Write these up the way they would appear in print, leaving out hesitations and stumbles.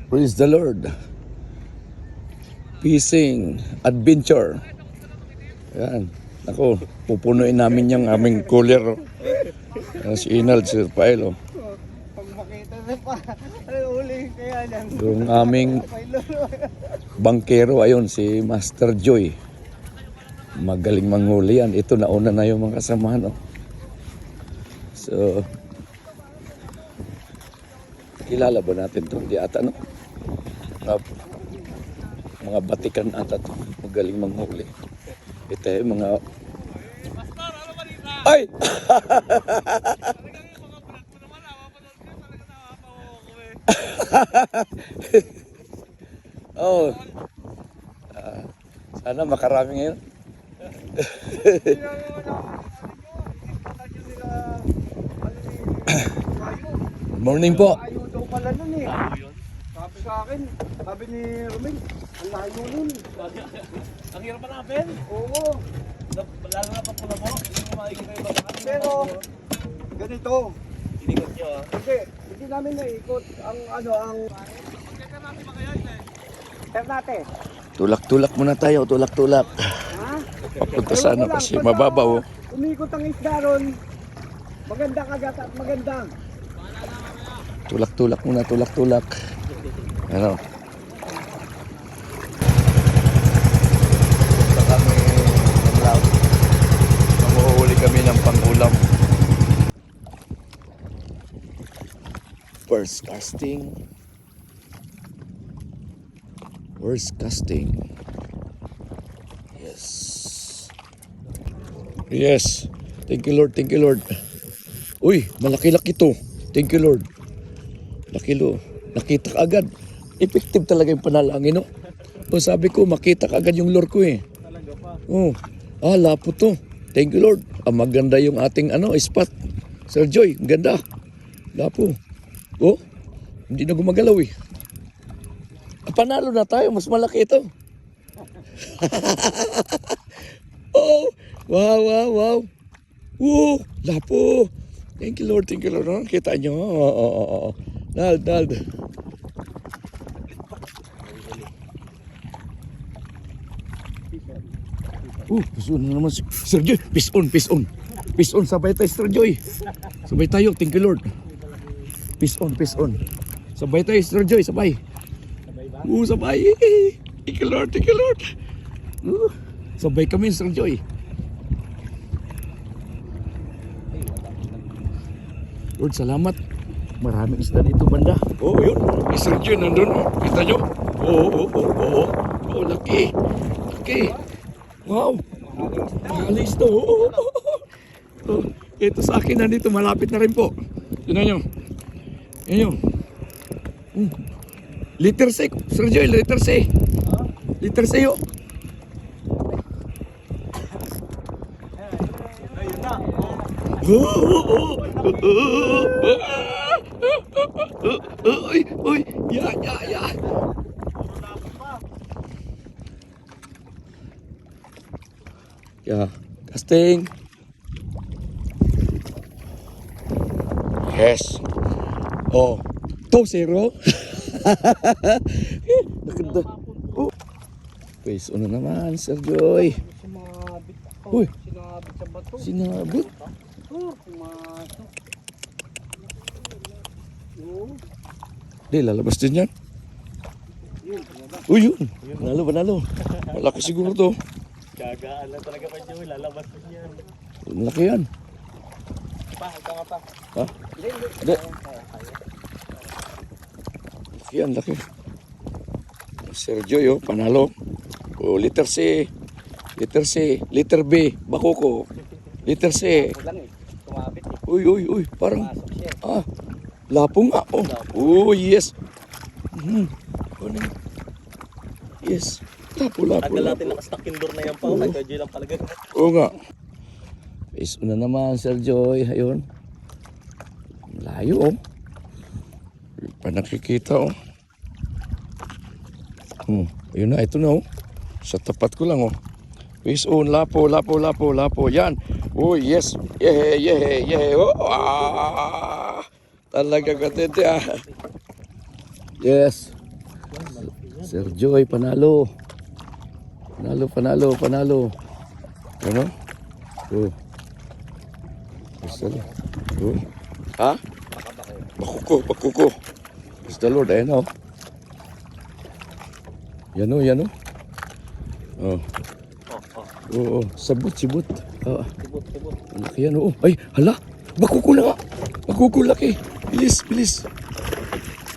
Praise the Lord. Fishing adventure. Yan. Ako, pupunuin namin yung aming cooler. Si Inal, si Rafael. Pag makita na pa, uli kaya lang. Yung aming bangkero, ayun, si Master Joy. Magaling manghuli yan. Ito, nauna na yung mga kasamahan. So, kilala ba natin ito? Hindi ata, no? Mga batikan ata ito. Magaling manghuli. Ito yung mga... Ay! Oh. Sana makarami ngayon. Good morning po. Ayaw daw pala nun eh. Sabi sa akin, sabi ni Romel, ang layo nun. Ang hirap hanapin. Oo. Lalo na pag pula mo, hindi mo makikita yung baba. Pero, ganito. Inikot nyo ah. Hindi namin naikot ang ang... Pero natin. Tulak-tulak muna tayo, tulak-tulak. Ha? Papunta sana kasi mababaw. Umikot ang isda ron. Maganda kagat at maganda. Tulak-tulak muna, tulak-tulak. Ano? Punta kami ng lab. Mamuhuli kami ng pang-ulam. First casting. First casting. Yes. Yes. Thank you Lord, thank you Lord. Uy, malaki-laki to. Thank you Lord. Laki lo. Nakita ka agad. Effective talaga yung panalangin, no? O sabi ko, makita ka agad yung lure ko eh. Talaga pa. Oh. Lapo to. Thank you Lord. Maganda yung ating spot. Sir Joy, ganda. Lapo. Oh, hindi na gumagalaw eh. Panalo na tayo, mas malaki ito. Oh, wow, wow, wow. Oh, lapo. Thank you Lord, thank you Lord. Kita nyo. Dal. Pison na naman si Sir Joy. Pison. Pison, sabay tayo Sir Joy. Sabay tayo, thank you Lord. Pison. Sabay tayo Sir Joy, sabay. Sabay. Thank you Lord, thank you Lord. Sabay kami Sir Joy. Lord, salamat. Maraming isda dito banda. Oh, yun. Sir Joy nandun. Kita nyo? Oh, laki. Wow. Mahalis to. Oh, ito sa akin nandito. Malapit na rin po. Tignan nyo. Yan yun. Liter C. Sir Joy, liter C. Liter C yun. Uy, ya. Ya, casting. Yes. Oh, 2-0. Nakita. Oh. Pues, ano naman, Sir Joy? Sumabit ako. Uy. Sinabit sa bato. Sinabit. Pumasok. Oo. Di, lalabas din yan. Uy, yun. Panalo. Malaki siguro to. Gagaan lang talaga pa Joey, lalabas pa yan. Malaki yan. Hanggang pa. Ha? Hindi. Laki. Sir Joy, panalo. Liter C. Liter B, bakoko. Liter C. Lang eh, tumabit eh. Uy, parang, Pasok siya. lapo nga. Oh, yes. Yes. Lapo. Tagal natin nakastack yung door na yan pa. Kaya Joy lang talaga. Oo nga. Face una naman, Sir Joy. Ayun. Layo, oh. Pa nakikita, oh. Ayun na, ito na, oh. Sa tapat ko lang, oh. Face on, lapo. Yan. Oh, yes. Yeah. Oh, talaga katete, ah. Yes. Sir Joy, panalo. Panalo. Ano? Oh. Basta lang. Oh. Ha? Bakuko. Praise the Lord, ayan o. Yan o. Oh. Oo, sabot. Ah. Tibot. Laki yan, oo. Ay, hala. Bakuko na nga. Bakuko, laki. Bilis.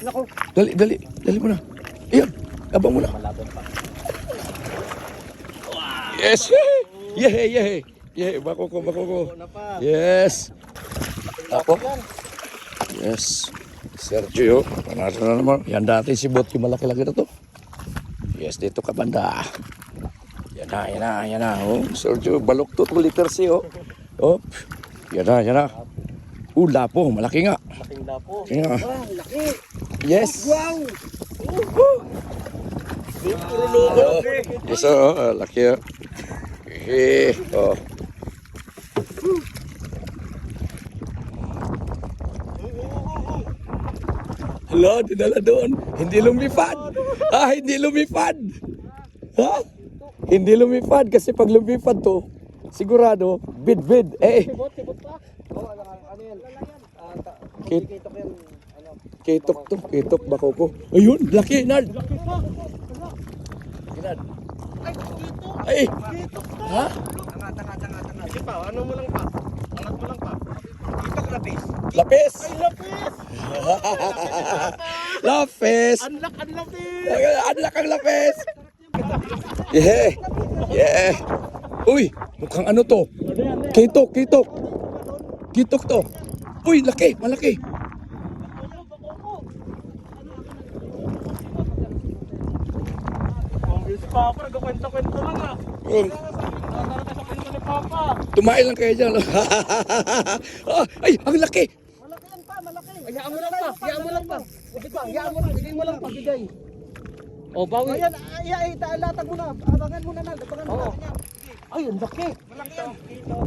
Nako. Dali mo na. Ayan, abang mo na. Malabon pa. Yes! Yay! Bakuko. Na pa. Yes! Ako? Yes. Sergio, panalo na naman. Yan dati si Bot, yung malaki-laki na to. Yes, dito ka banda. Yan na. Oh, Sergio, balok to 2 liters oh. Oh, yan na. Lapo, malaki nga. Laking lapo. Yan nga. Laki. Yes! Wow. Oh, yes, laki oh. Oh. Hala, dinala doon. Hindi lumipad. Hindi lumipad. Ha? Hindi lumipad kasi pag lumipad to, sigurado, bid. Tibot pa. Oh, ano yan? Kit- Kitok yan. Ano? Kitok bako ko. Ayun, laki, Nard. Nard. Ay, ha? Tanga. Sige pa, ano mo lang pa. Angat mo lang pa. Kitok lapis. Lapis. Ay, lapis! Lapis. Unlock ang lapis! Adlak ang lapis. Yeah. Uy, mukhang ano to? Kitok. Kitok to. Uy, malaki. Si Papa, nagkwento-kwento lang ah. Nakakita sa kwento ni Papa. Tumain lang kayo dyan. Ay, ang laki. Malaki yan pa, malaki. Hayaan mo lang pa. Bigay mo lang pa. Oh, bawi. Ayan, latag mo na. Abangan mo na. Abangan mo na. Ay, ang laki. Malaki yan.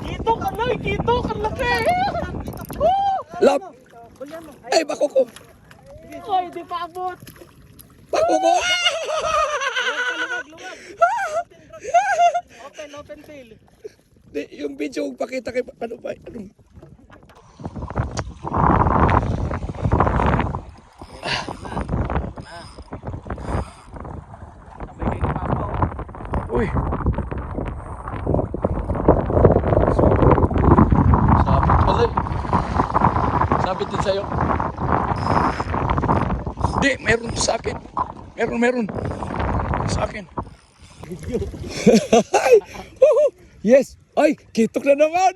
Kitok, ang laki. Lap. Ay, bako ko. Oy, di pa abot. Bako ko. Luwag. Open tail. Yung video, pakita kay ano ba? Sabay kayo ni Papa. Uy. Sabit pala eh. Sabit din sa'yo. Hindi, meron sa akin. Meron. Sa akin. Ay! Woohoo! Yes! Ay! Kitok na naman!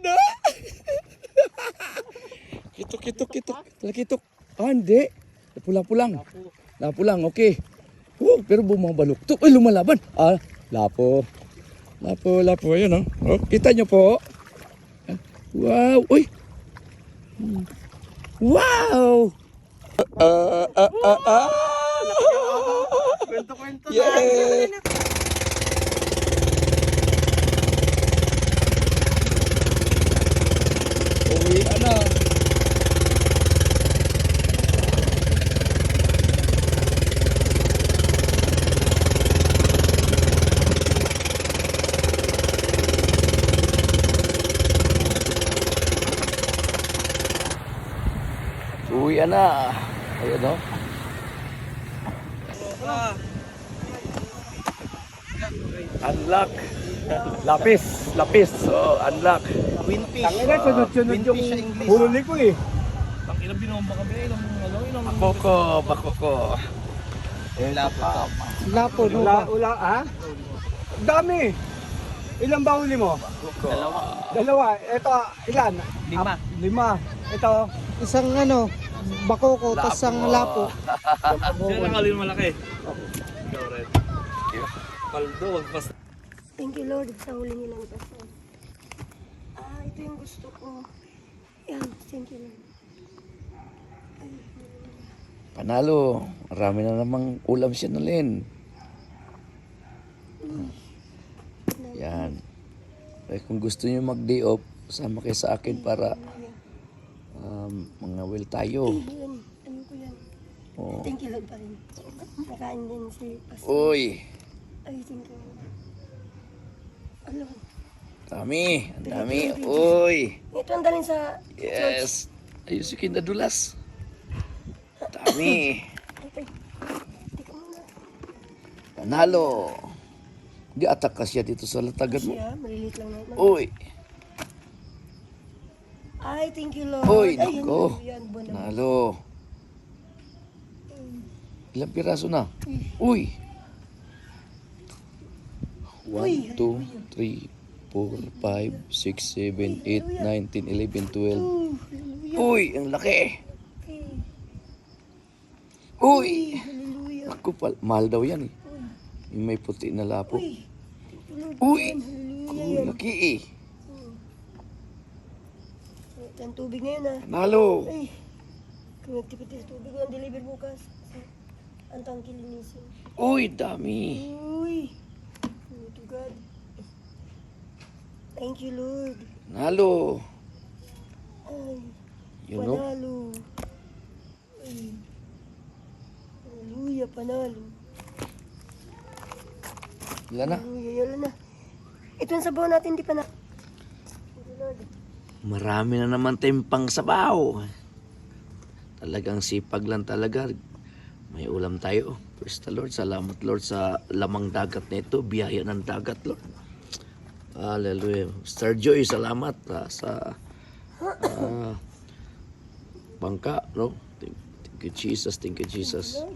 Kitok. Hindi. Lapo lang, okay. Pero bumabalok to. Ay, lumalaban. Lapo. Ayun, oh. Kita nyo po. Wow! Uy! Wow! Kwento-kwento na. Yeah! Uwi na. Uwi na. Ayun, oh. Unlock. Lapis. Oh, unlock. Winfish. Tangina, sunod-sunod yung Winfish sa English. huli ko eh. Ang ilang binomba kami, ilang Bakoko. Lapo, no? Ula, ha? Dami. Ilan ba huli mo? Dalawa. Ito, ilan? 5. Ito, Isang bakoko, tas ang lapo. Diyan ang alin malaki. Ikaw rin. Paldo, wag pas. Thank you Lord sa huling ilang kasi. Ito yung gusto ko. Yan, thank you Lord. Panalo. Marami na namang ulam siya nalin. Yan. Eh, kung gusto niyo mag-day off, sama kayo sa akin para mga will tayo. Yun, ano ko yan. Oo. Thank you Lord pa rin. Nakain din si Pastor. Uy, Ay, thank you. Ano? dami. Ang dami. Uy. Ito ang dalhin sa church. Yes. Ayos yung kinadulas. Dami. Okay. Tika muna. Panalo. Di atak ka siya dito sa latagan mo. Siya, maliliit lang naman. Uy. Ay, thank you, Lord. Uy, Ay, nako. yan, buwan naman. Panalo. Ilang piraso na? Uy. 1, 2, 3, 4, 5, 6, 7, 8, 9, 10, 11, 12. Hallelujah. Uy, ang laki. Okay. Uy. Hallelujah. Ako mahal daw yan eh. Yung may puti na lapo. Uy. Thank you, Lord. Uy. Hallelujah. Uy, laki eh. Ito ang tubig ngayon, ha. Panalo. Ay. Kung nagtipid sa tubig, ang deliver bukas. Ang tangki linisin. Uy, dami. Uy. Oh, to God. Thank you, Lord. Panalo. Ay. You know? Panalo. Ay. Hallelujah, panalo. Ilan na? Hallelujah, yun na. Ito ang sabaw natin, di pa na. Thank you, Lord. Marami na naman tayong pang sabaw. Talagang sipag lang talaga. May ulam tayo. Praise the Lord. Salamat Lord sa lamang dagat nito. Biyaya ng dagat Lord. Hallelujah. Star Joy, salamat sa bangka. No? Thank you Jesus. Thank you Jesus.